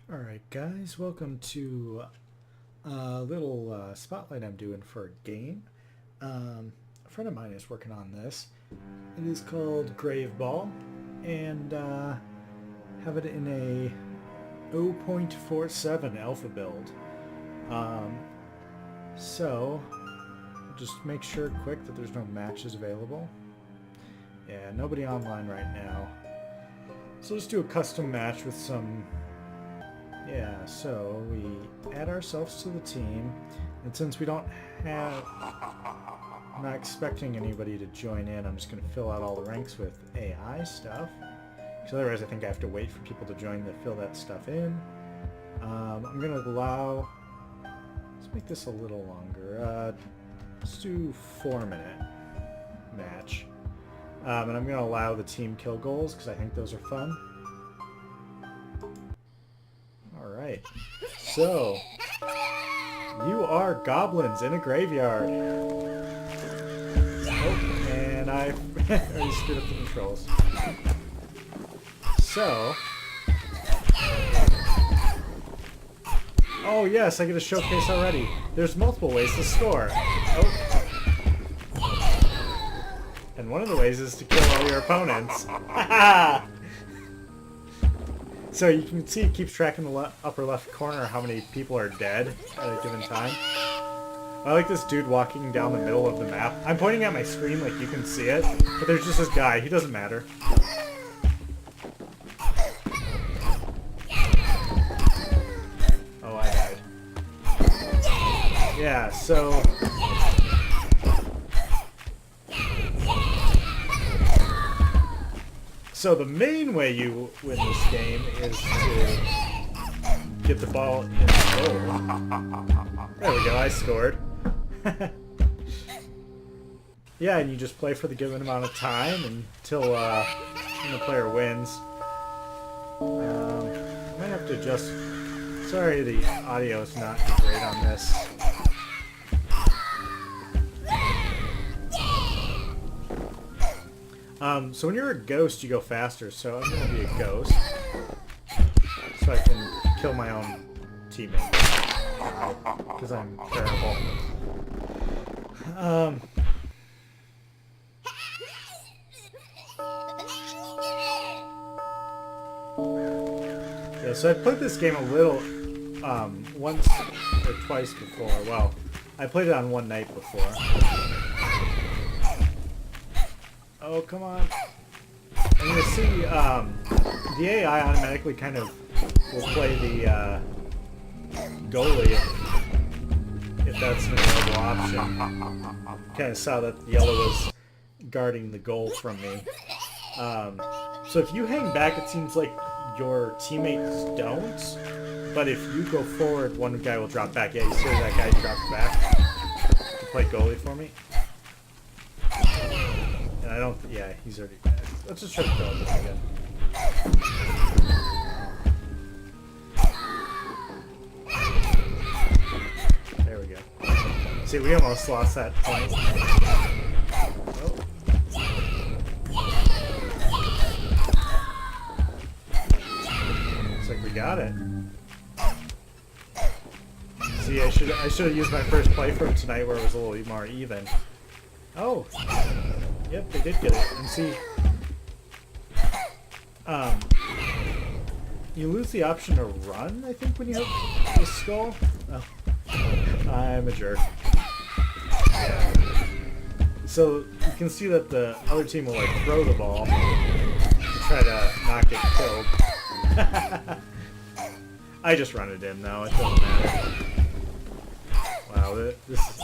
Alright guys, welcome to a little spotlight I'm doing for a game. A friend of mine is working on this. It is called Graveball, and have it in a 0.47 alpha build. So, just make sure quick that there's no matches available. Yeah, nobody online right now. So let's do a custom match with some... Yeah, so we add ourselves to the team, and since we don't have... I'm not expecting anybody to join in, I'm just going to fill out all the ranks with AI stuff. Because otherwise I think I have to wait for people to join to fill that stuff in. I'm going to allow... Let's make this a little longer. Let's do 4-minute match. And I'm going to allow the team kill goals, because I think those are fun. Alright, so you are goblins in a graveyard. Oh, and I already screwed up the controls. So, oh yes, I get a showcase already. There's multiple ways to score. Oh. And one of the ways is to kill all your opponents. Haha! So you can see it keeps tracking the upper left corner how many people are dead at a given time. I like this dude walking down the middle of the map. I'm pointing at my screen like you can see it, but there's just this guy. He doesn't matter. Oh, I died. Yeah, so... So the main way you win this game is to get the ball in the goal. There we go, I scored. Yeah, and you just play for the given amount of time until the player wins. I might have to adjust... Sorry, the audio is not great on this. So when you're a ghost, you go faster, so I'm going to be a ghost. So I can kill my own teammate. Because I'm terrible. Yeah, so I played this game a little, once or twice before. Well, I played it on one night before. Oh, come on. And you see, the AI automatically kind of will play the goalie if that's an available option. Kind of saw that yellow was guarding the goal from me. So if you hang back, it seems like your teammates don't. But if you go forward, one guy will drop back. Yeah, you see that guy dropped back to play goalie for me. And I don't... Yeah, he's already dead. Let's just try to kill this again. There we go. See, we almost lost that point. Oh. Looks like we got it. See, I should have used my first playthrough tonight where it was a little more even. Oh! Yep, they did get it. And see, you lose the option to run, I think, when you hit the skull. Oh, I'm a jerk. Yeah. So you can see that the other team will like throw the ball to try to not get killed. I just run it in now. It doesn't matter. Wow, this is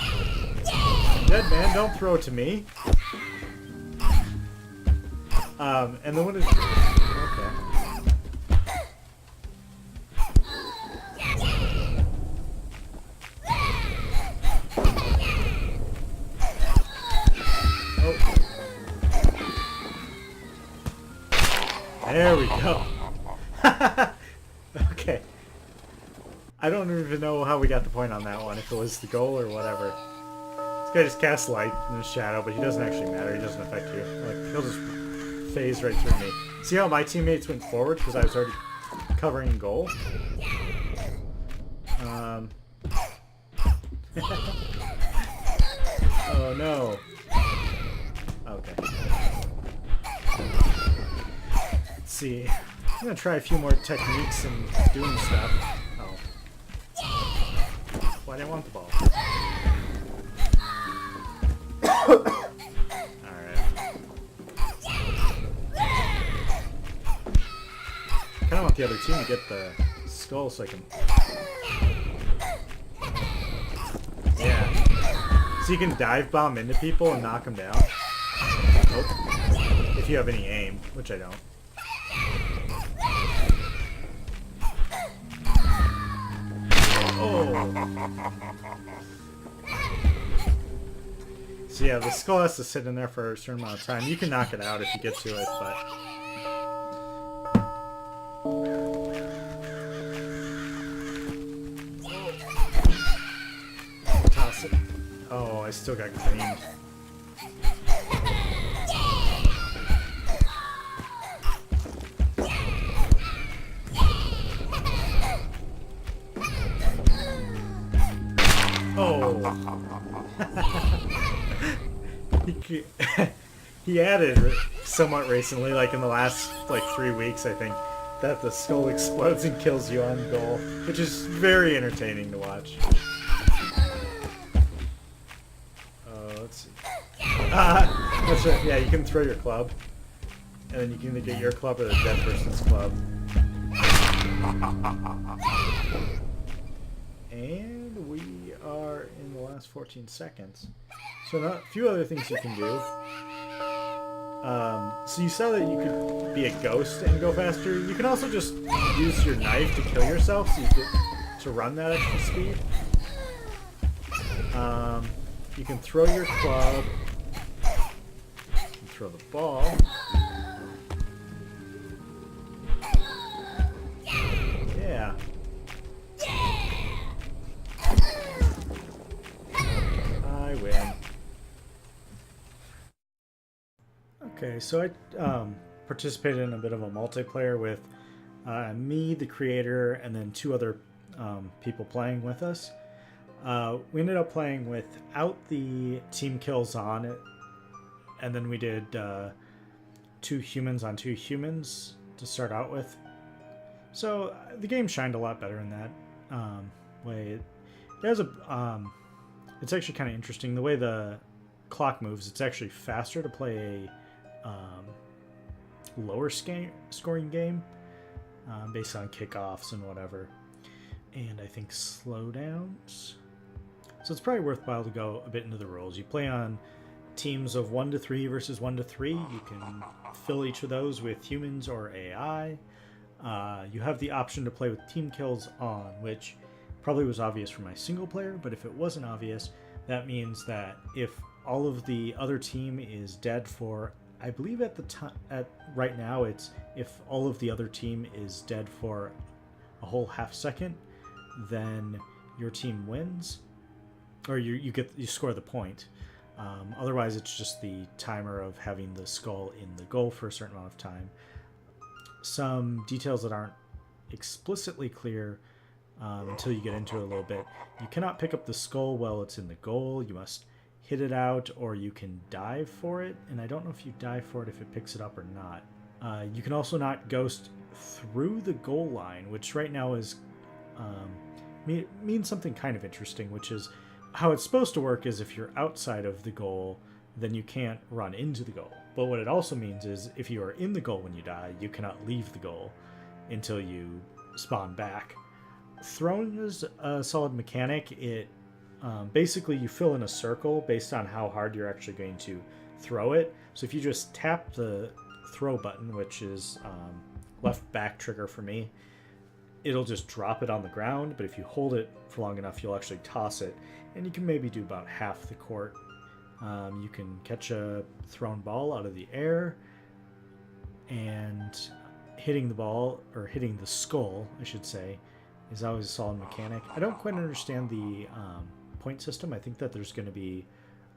dead man. Don't throw it to me. And the one is... Okay. Oh. There we go. Okay. I don't even know how we got the point on that one, if it was the goal or whatever. This guy just casts light in the shadow, but he doesn't actually matter. He doesn't affect you. Like, he'll just phase right through me. See how my teammates went forward because I was already covering goal. Oh no. Okay. Let's see. I'm gonna try a few more techniques and doing stuff. Oh. Well, I didn't want the ball. Alright. Kinda want the other team to get the skull so I can... Yeah. So you can dive bomb into people and knock them down. Oh. If you have any aim, which I don't. Oh. So yeah, the skull has to sit in there for a certain amount of time. You can knock it out if you get to it, but... Toss it. Oh, I still got creamed. Oh. He added somewhat recently, like in the last 3 weeks, I think, that the skull explodes and kills you on goal, which is very entertaining to watch. Let's see. That's right. Yeah, you can throw your club, and then you can either get your club or the dead person's club. And we are in the last 14 seconds. So a few other things you can do. So you saw that you could be a ghost and go faster. You can also just use your knife to kill yourself so you get to run that extra speed. You can throw your club. You can throw the ball. Yeah. I win. Okay, so I participated in a bit of a multiplayer with me, the creator, and then 2 other people playing with us. We ended up playing without the team kills on it, and then we did 2 humans on 2 humans to start out with. So the game shined a lot better in that way. It has a it's actually kind of interesting the way the clock moves. It's actually faster to play a lower scoring game based on kickoffs and whatever, and I think slowdowns. So it's probably worthwhile to go a bit into the rules. You play on teams of 1 to 3 versus 1 to 3. You can fill each of those with humans or AI. You have the option to play with team kills on, which probably was obvious for my single player, but if it wasn't obvious, that means that if all of the other team is dead for, I believe at the time, right now, it's if all of the other team is dead for a whole half second, then your team wins, or you score the point. Otherwise, it's just the timer of having the skull in the goal for a certain amount of time. Some details that aren't explicitly clear until you get into it a little bit. You cannot pick up the skull while it's in the goal. You must hit it out, or you can dive for it, and I don't know if you dive for it if it picks it up or not. You can also not ghost through the goal line, which right now is means something kind of interesting, which is how it's supposed to work is if you're outside of the goal, then you can't run into the goal. But what it also means is if you are in the goal when you die, you cannot leave the goal until you spawn back. Throwing is a solid mechanic. It basically you fill in a circle based on how hard you're actually going to throw it. So if you just tap the throw button, which is left back trigger for me, it'll just drop it on the ground. But if you hold it for long enough, you'll actually toss it, and you can maybe do about half the court. You can catch a thrown ball out of the air, and hitting the ball, or hitting the skull, I should say, is always a solid mechanic. I don't quite understand the point system. I think that there's going to be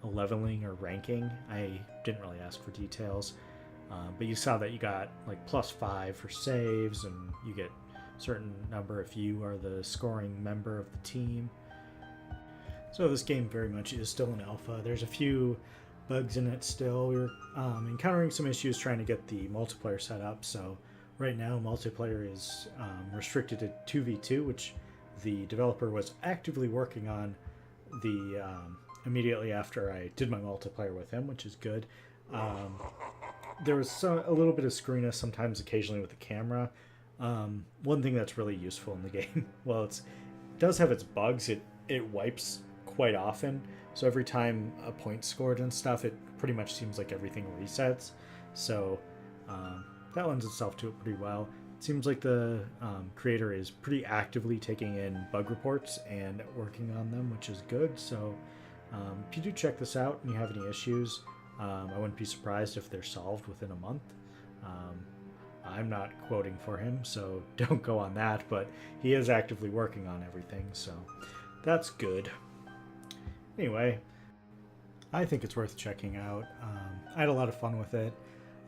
a leveling or ranking. I didn't really ask for details, but you saw that you got like +5 for saves, and you get certain number if you are the scoring member of the team. So this game very much is still in alpha. There's a few bugs in it still. We're encountering some issues trying to get the multiplayer set up. So right now multiplayer is restricted to 2v2, which the developer was actively working on the immediately after I did my multiplayer with him, which is good. There was a little bit of screwiness sometimes occasionally with the camera. One thing that's really useful in the game, well, it does have its bugs. It wipes quite often, so every time a point's scored and stuff, it pretty much seems like everything resets. So that lends itself to it pretty well. It seems like the creator is pretty actively taking in bug reports and working on them, which is good. So if you do check this out and you have any issues, I wouldn't be surprised if they're solved within a month. I'm not quoting for him, so don't go on that, but he is actively working on everything, so that's good. Anyway, I think it's worth checking out. I had a lot of fun with it.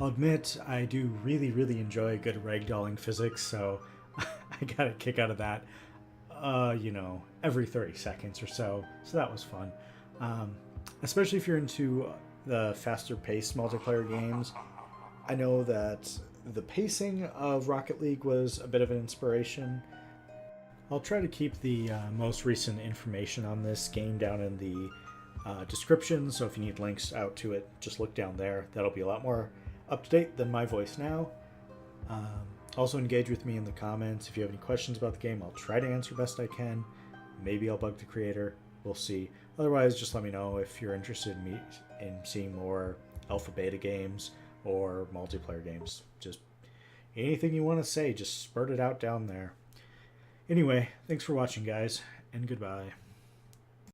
I'll admit I do really, really enjoy good ragdolling physics, so I got a kick out of that, every 30 seconds or so. So that was fun. Especially if you're into the faster paced multiplayer games. I know that the pacing of Rocket League was a bit of an inspiration. I'll try to keep the most recent information on this game down in the description, so if you need links out to it, just look down there. That'll be a lot more up to date than my voice now. Also engage with me in the comments. If you have any questions about the game, I'll try to answer best I can. Maybe I'll bug the creator. We'll see. Otherwise, just let me know if you're interested in seeing more alpha beta games or multiplayer games. Just anything you want to say, just spurt it out down there. Anyway, thanks for watching, guys, and goodbye.